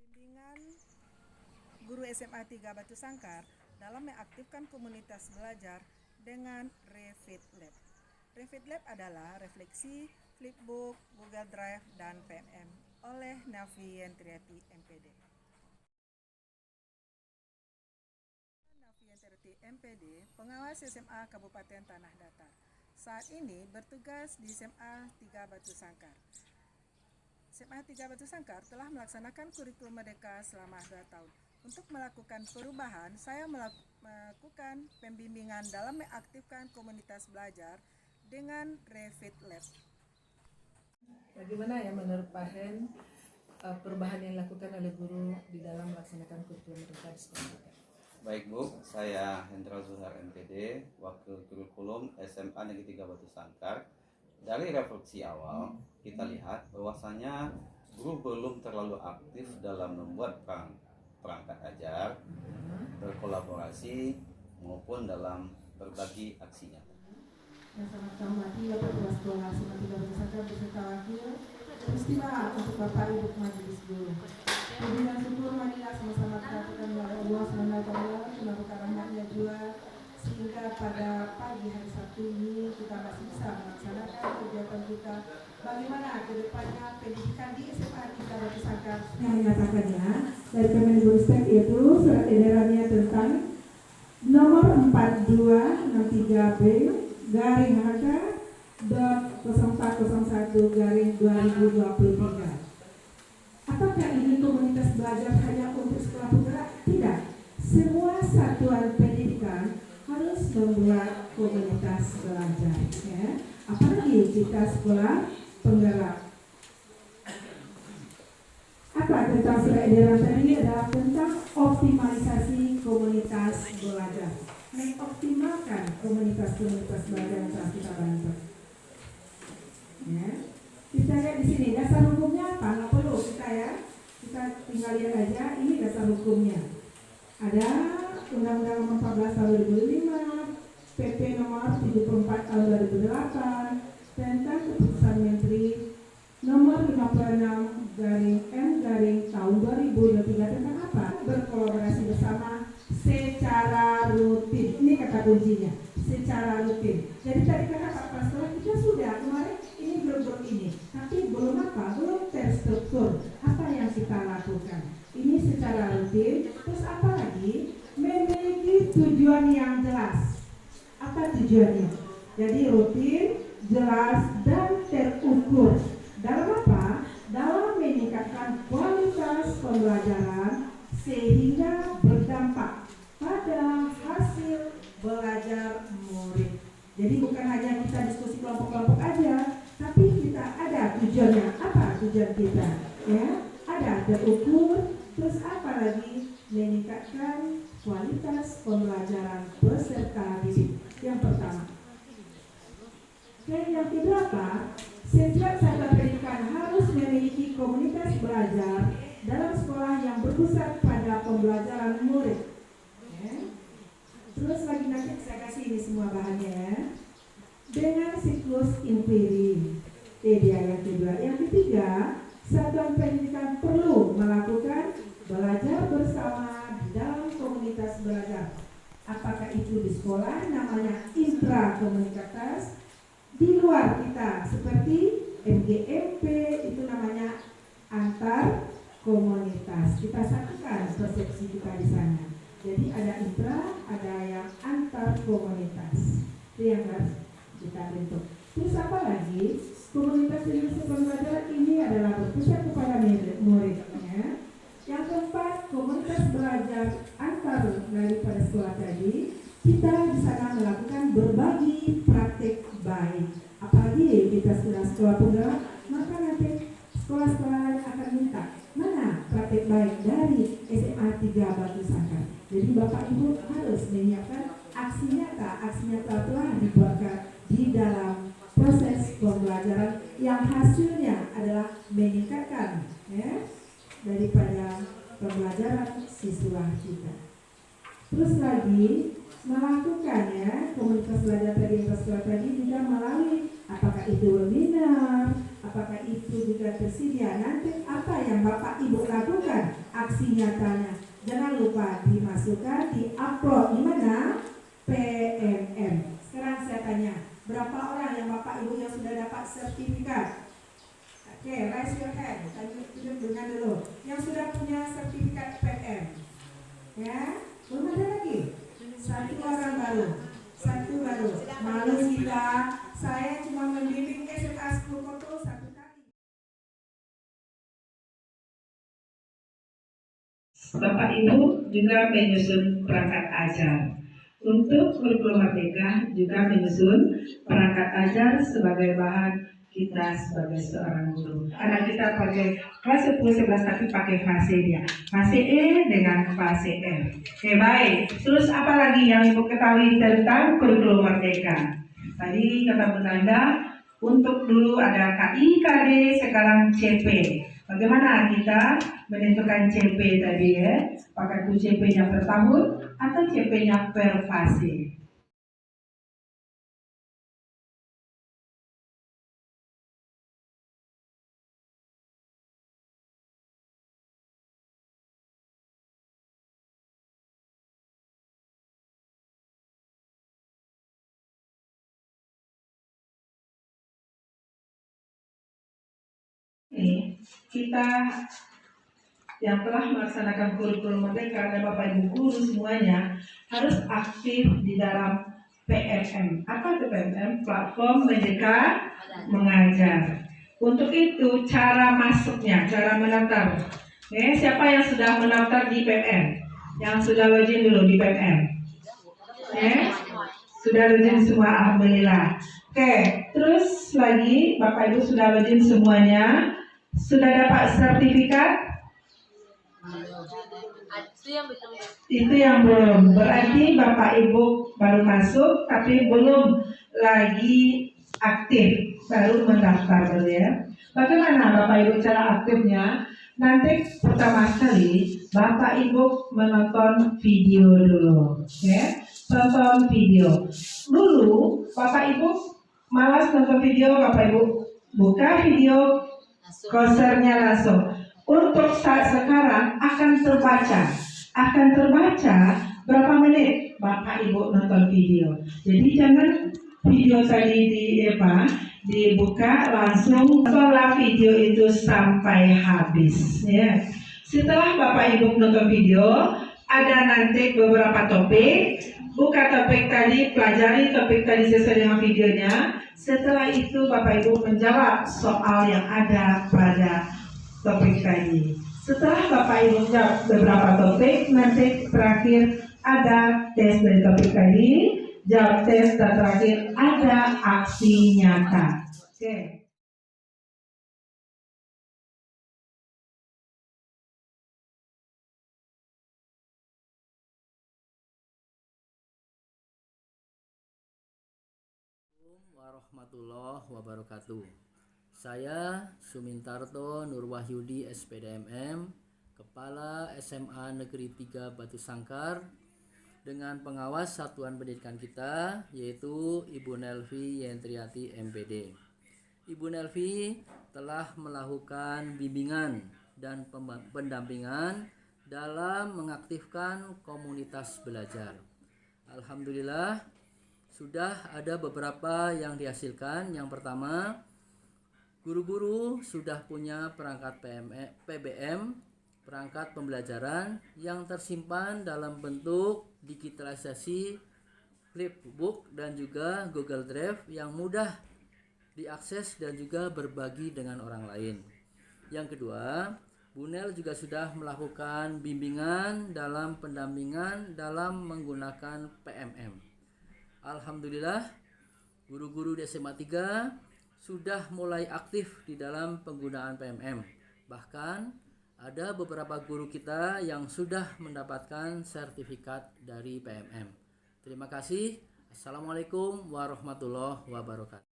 Bimbingan guru SMA 3 Batu Sangkar dalam mengaktifkan komunitas belajar dengan Refit Lab. Refit Lab adalah refleksi, flipbook, Google Drive, dan PMM oleh Nafi Yentriati MPD. Nafi Yentriati MPD, pengawas SMA Kabupaten Tanah Datar. Saat ini bertugas di SMA 3 Batu Sangkar. SMA 3 Batu Sangkar telah melaksanakan kurikulum Merdeka selama 2 tahun. Untuk melakukan perubahan, saya melakukan pembimbingan dalam mengaktifkan komunitas belajar dengan Refit Lab. Bagaimana ya menurut Pak Hen perubahan yang dilakukan oleh guru di dalam melaksanakan kurikulum Merdeka di sekolah? Baik Bu, saya Hendra Zuhar MPD, Wakil Kurikulum SMA Negeri 3 Batu Sangkar. Dari refleksi awal, kita lihat bahwasanya guru belum terlalu aktif dalam membuat perangkat ajar, berkolaborasi maupun dalam berbagi aksinya. Selamat pagi Bapak Kepala Sekolah SMA 3 Batu Sangkar beserta wakil. Peristiwa untuk Bapak Ibu Majelis Guru. Puji dan syukur marilah sama-sama kita lakukan kepada Allah SWT melakukan rahmatnya juga sehingga pada pagi hari Sabtu ini kita masih bisa melaksanakan kegiatan kita. Bagaimana ke depannya pendidikan di SMA 3 Batu Sangkar yang menyatakannya dari Kemendikbudristek yaitu surat edarannya tentang nomor 4263B garing HK .0401/2023. Apakah ini komunitas belajar hanya untuk sekolah penggerak? Tidak. Semua satuan pendidikan harus membuat komunitas belajar. Ya. Apalagi jika sekolah penggerak. Apa tentang surat edaran tadi adalah tentang optimalisasi komunitas belajar. Mengoptimalkan komunitas-komunitas belajar yang telah kita bantu. Ya. Kita lihat di sini dasar hukumnya apa? Nggak perlu kita tinggal lihat aja. Ini dasar hukumnya. Ada Undang-Undang Nomor 14 Tahun 2005, PP Nomor 74 Tahun 2008 tentang Keputusan Menteri Nomor 56/M/ Tahun 2023 tentang apa? Berkolaborasi bersama secara rutin. Ini kata kuncinya, secara rutin. Jadi tadi kata Pak Pastor kita sudah kemarin ini grup ini, tapi belum apa? Belum terstruktur apa yang kita lakukan. Ini secara rutin. Terus apa lagi? Memiliki tujuan yang jelas. Apa tujuannya? Jadi rutin, jelas, dan terukur. Dalam apa? Dalam meningkatkan kualitas pembelajaran sehingga berdampak pada hasil belajar murid. Jadi bukan hanya kita diskusi kelompok-kelompok aja, tapi kita ada tujuannya. Apa tujuan kita? Ya, ada terukur. Terus apa lagi? Meningkatkan kualitas pembelajaran peserta didik. Yang pertama. Dan yang kedua apa? Setiap satuan pendidikan harus memiliki komunitas belajar dalam sekolah yang berpusat pada pembelajaran murid. Ya. Terus lagi nanti saya kasih ini semua bahannya ya. Dengan siklus impiri. Dia yang kedua. Yang ketiga, satuan pendidikan perlu melakukan belajar bersama di dalam komunitas belajar. Apakah itu di sekolah namanya intrakomunitas, di luar kita seperti MGMP itu namanya antar komunitas. Kita satukan persepsi kita di sana. Jadi ada intra, ada yang antar komunitas. Itu yang harus kita bentuk. Terus apa lagi? Komunitas ilmu pembelajaran ini adalah berpusat kepada muridnya. Yang keempat, komunitas belajar antar daripada sekolah tadi, kita di sana melakukan berbagi praktik baik. Apalagi kita sudah sekolah penggerak, maka nanti sekolah-sekolah lain akan minta mana praktik baik dari SMA 3 Batu Sangkar. Jadi Bapak Ibu harus menyiapkan aksi nyata telah dibuatkan di dalam proses pembelajaran yang hasilnya adalah meningkatkan ya, daripada pembelajaran siswa kita. Terus lagi melakukan ya komunitas belajar tadi yang sekolah tadi juga melalui apakah itu webinar, apakah itu itu juga tersedia. Nanti apa yang Bapak Ibu lakukan aksi nyatanya, jangan lupa dimasukkan, di-upload di mana? PMM. Sekarang saya tanya, berapa orang yang Bapak Ibu yang sudah dapat sertifikat? Oke, raise your hand. Tunjuk dengan dulu. Yang sudah punya sertifikat PMM. Ya, belum ada lagi. Satu orang baru. Satu baru. Malu kita. Saya cuma membimbing SMA 10 Koto 1 kali. Bapak Ibu juga menyusun perangkat ajar. Untuk kurikulum Merdeka juga menyusun perangkat ajar sebagai bahan kita sebagai seorang guru. Karena kita pakai kelas 10, 11 tapi pakai fase dia. Fase E dengan fase F. Oke, baik. Terus apa lagi yang Ibu ketahui tentang kurikulum Merdeka? Tadi kata Bunda, untuk dulu ada KI, KD, sekarang CP. Bagaimana kita menentukan CP tadi ya? Apakah itu CP-nya per tahun atau CP-nya per fase? Kita yang telah melaksanakan kurikulum Merdeka dan Bapak Ibu guru semuanya harus aktif di dalam PMM. Apa itu PMM? Platform Merdeka Mengajar. Untuk itu cara masuknya, cara mendaftar. Siapa yang sudah mendaftar di PMM? Yang sudah login dulu di PMM? Sudah login semua, alhamdulillah. Oke, terus lagi Bapak Ibu sudah login semuanya. Sudah dapat sertifikat? Itu yang belum. Berarti Bapak Ibu baru masuk tapi belum lagi aktif, baru mendaftar dulu ya. Bagaimana Bapak Ibu cara aktifnya? Nanti pertama sekali Bapak Ibu menonton video dulu, ya. Tonton video. Dulu Bapak Ibu malas nonton video, Bapak Ibu buka video kursornya langsung. Untuk saat sekarang akan terbaca berapa menit Bapak Ibu nonton video. Jadi jangan video tadi dibuka langsung, tontonlah video itu sampai habis ya. Setelah Bapak Ibu nonton video, ada nanti beberapa topik. Buka topik tadi, pelajari topik tadi sesuai dengan videonya. Setelah itu Bapak Ibu menjawab soal yang ada pada topik tadi. Setelah Bapak Ibu menjawab beberapa topik, nanti terakhir ada tes dari topik tadi, jawab tes, dan terakhir ada aksi nyata. Oke. Warahmatullahi wabarakatuh. Saya Sumintarto Nurwahyudi SPDMM, Kepala SMA Negeri 3 Batu Sangkar, dengan pengawas satuan pendidikan kita yaitu Ibu Nelvi Yentriati MPD. Ibu Nelvi telah melakukan bimbingan dan pendampingan dalam mengaktifkan komunitas belajar. Alhamdulillah sudah ada beberapa yang dihasilkan. Yang pertama, guru-guru sudah punya perangkat PBM, perangkat pembelajaran yang tersimpan dalam bentuk digitalisasi flipbook dan juga Google Drive yang mudah diakses dan juga berbagi dengan orang lain. Yang kedua, Bu Nel juga sudah melakukan bimbingan dalam pendampingan dalam menggunakan PMM. Alhamdulillah, guru-guru di SMA 3 sudah mulai aktif di dalam penggunaan PMM. Bahkan ada beberapa guru kita yang sudah mendapatkan sertifikat dari PMM. Terima kasih. Assalamualaikum warahmatullahi wabarakatuh.